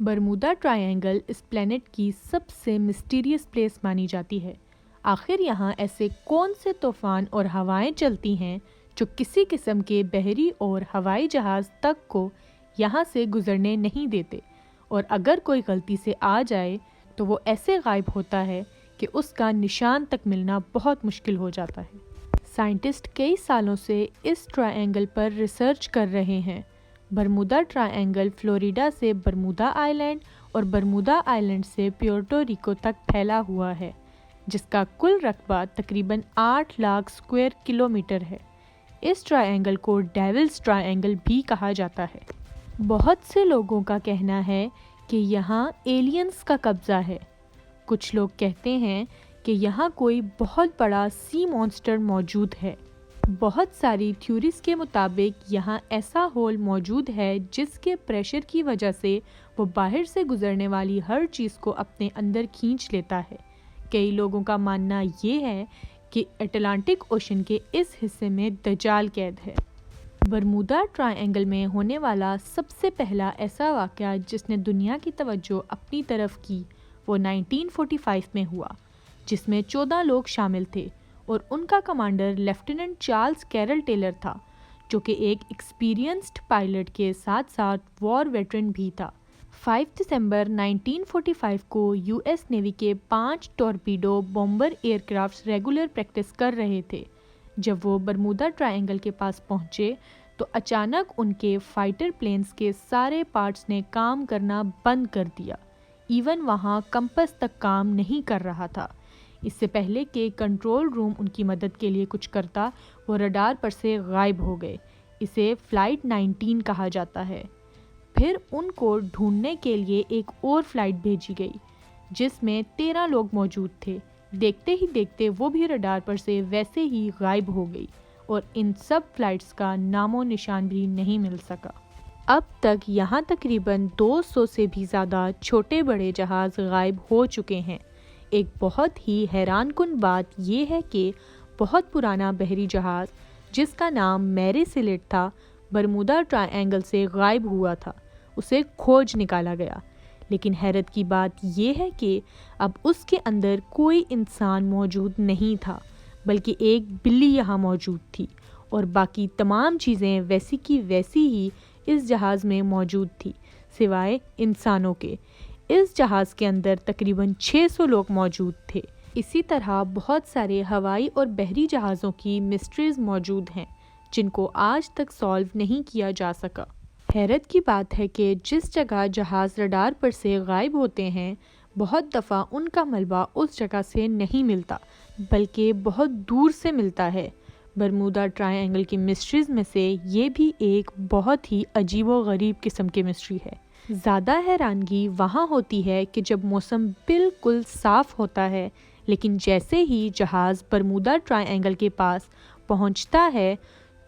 Bermuda triangle اس planet کی سب سے مسٹیریس place مانی جاتی ہے۔ آخر یہاں ایسے کون سے طوفان اور ہوائیں چلتی ہیں جو کسی قسم کے بحری اور ہوائی جہاز تک کو یہاں سے گزرنے نہیں دیتے، اور اگر کوئی غلطی سے آ جائے تو وہ ایسے غائب ہوتا ہے کہ اس کا نشان تک ملنا بہت مشکل ہو جاتا ہے۔ سائنٹسٹ کئی سالوں سے اس ٹرائینگل پر ریسرچ کر رہے ہیں۔ برمودا ٹرائینگل فلوریڈا سے برمودا آئی لینڈ اور برمودا آئی لینڈ سے پیورٹو ریکو تک پھیلا ہوا ہے، جس کا کل رقبہ تقریباً 8 لاکھ اسکوائر کلومیٹر ہے۔ اس ٹرائینگل کو ڈیولز ٹرائینگل بھی کہا جاتا ہے۔ بہت سے لوگوں کا کہنا ہے کہ یہاں ایلینز کا قبضہ ہے۔ کچھ لوگ کہتے ہیں کہ یہاں کوئی بہت بڑا سی مانسٹر موجود ہے۔ بہت ساری تھیوریز کے مطابق یہاں ایسا ہول موجود ہے جس کے پریشر کی وجہ سے وہ باہر سے گزرنے والی ہر چیز کو اپنے اندر کھینچ لیتا ہے۔ کئی لوگوں کا ماننا یہ ہے کہ اٹلانٹک اوشن کے اس حصے میں دجال قید ہے۔ برمودا ٹرائینگل میں ہونے والا سب سے پہلا ایسا واقعہ جس نے دنیا کی توجہ اپنی طرف کی وہ 1945 میں ہوا، جس میں 14 لوگ شامل تھے اور ان کا commander lieutenant Charles Carroll Taylor تھا، جو کہ ایک ایکسپیرینسڈ پائلٹ کے ساتھ ساتھ وار ویٹرن بھی تھا۔ 5 دسمبر 1945 کو یو ایس نیوی کے 5 torpedo bomber air crafts regular practice کر رہے تھے۔ جب وہ برمودا ٹرائینگل کے پاس پہنچے تو اچانک ان کے فائٹر پلینز کے سارے پارٹس نے کام کرنا بند کر دیا، ایون وہاں کمپس تک کام نہیں کر رہا تھا۔ اس سے پہلے کہ کنٹرول روم ان کی مدد کے لیے کچھ کرتا، وہ رڈار پر سے غائب ہو گئے۔ اسے فلائٹ 19 کہا جاتا ہے۔ پھر ان کو ڈھونڈنے کے لیے ایک اور فلائٹ بھیجی گئی جس میں 13 لوگ موجود تھے۔ دیکھتے ہی دیکھتے وہ بھی رڈار پر سے ویسے ہی غائب ہو گئی اور ان سب فلائٹس کا نام و نشان بھی نہیں مل سکا۔ اب تک یہاں تقریباً 200 سے بھی زیادہ چھوٹے بڑے جہاز غائب ہو چکے ہیں۔ ایک بہت ہی حیران کن بات یہ ہے کہ بہت پرانا بحری جہاز جس کا نام میری سلیٹ تھا، برمودا ٹرائینگل سے غائب ہوا تھا۔ اسے کھوج نکالا گیا، لیکن حیرت کی بات یہ ہے کہ اب اس کے اندر کوئی انسان موجود نہیں تھا، بلکہ ایک بلی یہاں موجود تھی، اور باقی تمام چیزیں ویسی کی ویسی ہی اس جہاز میں موجود تھی سوائے انسانوں کے۔ اس جہاز کے اندر تقریباً 600 لوگ موجود تھے۔ اسی طرح بہت سارے ہوائی اور بحری جہازوں کی مسٹریز موجود ہیں جن کو آج تک سالو نہیں کیا جا سکا۔ حیرت کی بات ہے کہ جس جگہ جہاز رڈار پر سے غائب ہوتے ہیں، بہت دفعہ ان کا ملبہ اس جگہ سے نہیں ملتا بلکہ بہت دور سے ملتا ہے۔ برمودا ٹرائینگل کی مسٹریز میں سے یہ بھی ایک بہت ہی عجیب و غریب قسم کی مسٹری ہے۔ زیادہ حیرانگی وہاں ہوتی ہے کہ جب موسم بالکل صاف ہوتا ہے، لیکن جیسے ہی جہاز برمودا ٹرائینگل کے پاس پہنچتا ہے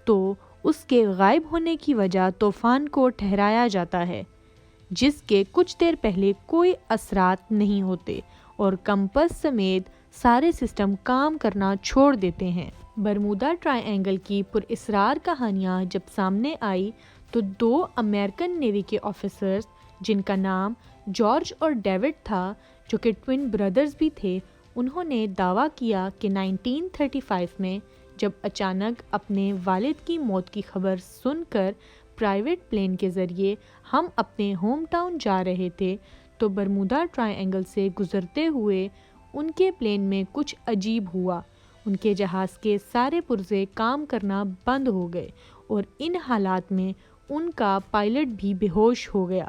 تو اس کے غائب ہونے کی وجہ طوفان کو ٹھہرایا جاتا ہے، جس کے کچھ دیر پہلے کوئی اثرات نہیں ہوتے اور کمپس سمیت سارے سسٹم کام کرنا چھوڑ دیتے ہیں۔ برمودا ٹرائینگل کی پراسرار کہانیاں جب سامنے آئی تو 2 امریکن نیوی کے آفیسرز جن کا نام جارج اور ڈیوڈ تھا، جو کہ ٹوین بردرز بھی تھے، انہوں نے دعویٰ کیا کہ 1935 میں جب اچانک اپنے والد کی موت کی خبر سن کر پرائیویٹ پلین کے ذریعے ہم اپنے ہوم ٹاؤن جا رہے تھے تو برمودا ٹرائینگل سے گزرتے ہوئے ان کے پلین میں کچھ عجیب ہوا۔ ان کے جہاز کے سارے پرزے کام کرنا بند ہو گئے اور ان حالات میں ان کا پائلٹ بھی بے ہوش ہو گیا،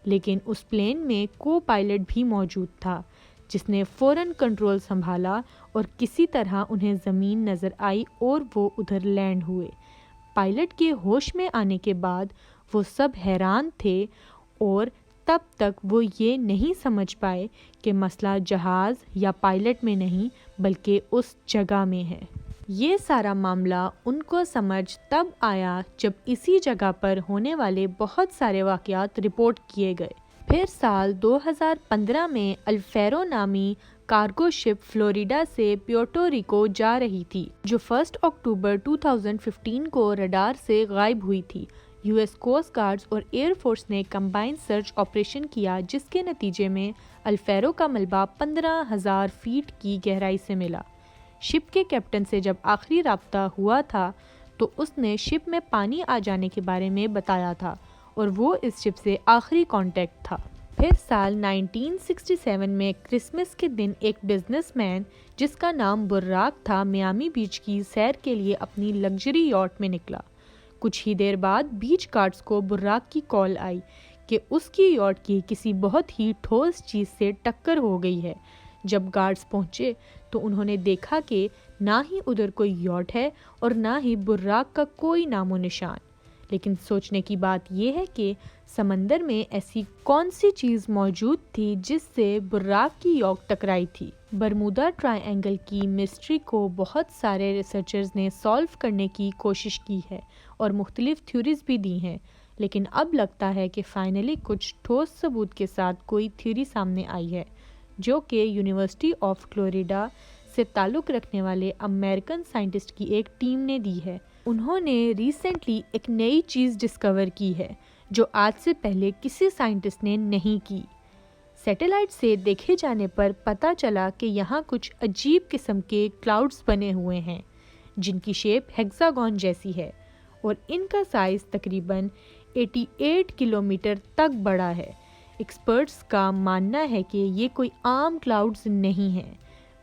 لیکن اس پلین میں کو پائلٹ بھی موجود تھا جس نے فوراً کنٹرول سنبھالا اور کسی طرح انہیں زمین نظر آئی اور وہ ادھر لینڈ ہوئے۔ پائلٹ کے ہوش میں آنے کے بعد وہ سب حیران تھے اور تب تک وہ یہ نہیں سمجھ پائے کہ مسئلہ جہاز یا پائلٹ میں نہیں بلکہ اس جگہ میں ہے۔ یہ سارا معاملہ ان کو سمجھ تب آیا جب اسی جگہ پر ہونے والے بہت سارے واقعات رپورٹ کیے گئے۔ پھر سال 2015 میں الفیرو نامی کارگو شپ فلوریڈا سے پیورٹو ریکو جا رہی تھی، جو 1 اکتوبر 2015 کو رڈار سے غائب ہوئی تھی۔ US کوسٹ گارڈز اور ایئر فورس نے کمبائن سرچ آپریشن کیا، جس کے نتیجے میں الفیرو کا ملبہ 15,000 فیٹ کی گہرائی سے ملا۔ شپ کے کیپٹن سے جب آخری رابطہ ہوا تھا تو اس نے شپ میں پانی آ جانے کے بارے میں بتایا تھا اور وہ اس شپ سے آخری کانٹیکٹ تھا۔ پھر سال 1967 میں کرسمس کے دن ایک بزنس مین جس کا نام براق تھا میامی بیچ کی سیر کے لیے اپنی لگژری یاٹ میں نکلا۔ کچھ ہی دیر بعد بیچ گارڈز کو براق کی کال آئی کہ اس کی یاٹ کی کسی بہت ہی ٹھوس چیز سے ٹکر ہو گئی ہے۔ جب گارڈز پہنچے تو انہوں نے دیکھا کہ نہ ہی ادھر کوئی یاٹ ہے اور نہ ہی براق کا کوئی نام و نشان۔ لیکن سوچنے کی بات یہ ہے کہ سمندر میں ایسی کون سی چیز موجود تھی جس سے براق کی یاٹ ٹکرائی تھی۔ برمودا ٹرائی اینگل کی مسٹری کو بہت سارے ریسرچرز نے سالو کرنے کی کوشش کی ہے اور مختلف تھیوریز بھی دی ہیں، لیکن اب لگتا ہے کہ فائنلی کچھ ٹھوس ثبوت کے ساتھ کوئی تھیوری سامنے آئی ہے، جو کہ یونیورسٹی آف فلوریڈا سے تعلق رکھنے والے امریکن سائنٹسٹ کی ایک ٹیم نے دی ہے۔ انہوں نے ریسنٹلی ایک نئی چیز ڈسکور کی ہے جو آج سے پہلے کسی سائنٹسٹ نے نہیں کی۔ سیٹلائٹ سے دیکھے جانے پر پتہ چلا کہ یہاں کچھ عجیب قسم کے کلاؤڈز بنے ہوئے ہیں جن کی شیپ ہیگزاگون جیسی ہے اور ان کا سائز تقریباً 88 کلومیٹر تک بڑا ہے۔ ایکسپرٹس کا ماننا ہے کہ یہ کوئی عام کلاؤڈز نہیں ہیں،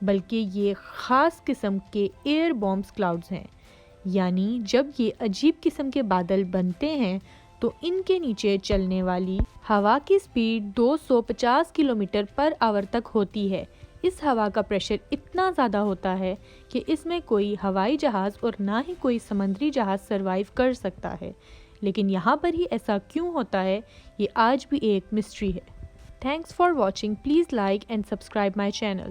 بلکہ یہ خاص قسم کے ایئر بومبس کلاؤڈز ہیں، یعنی جب یہ عجیب قسم کے بادل بنتے ہیں تو ان کے نیچے چلنے والی ہوا کی سپیڈ 250 کلومیٹر پر آور تک ہوتی ہے۔ اس ہوا کا پریشر اتنا زیادہ ہوتا ہے کہ اس میں کوئی ہوائی جہاز اور نہ ہی کوئی سمندری جہاز سروائیو کر سکتا ہے، لیکن یہاں پر ہی ایسا کیوں ہوتا ہے یہ آج بھی ایک مسٹری ہے۔ Thanks for watching, please like and subscribe my channel.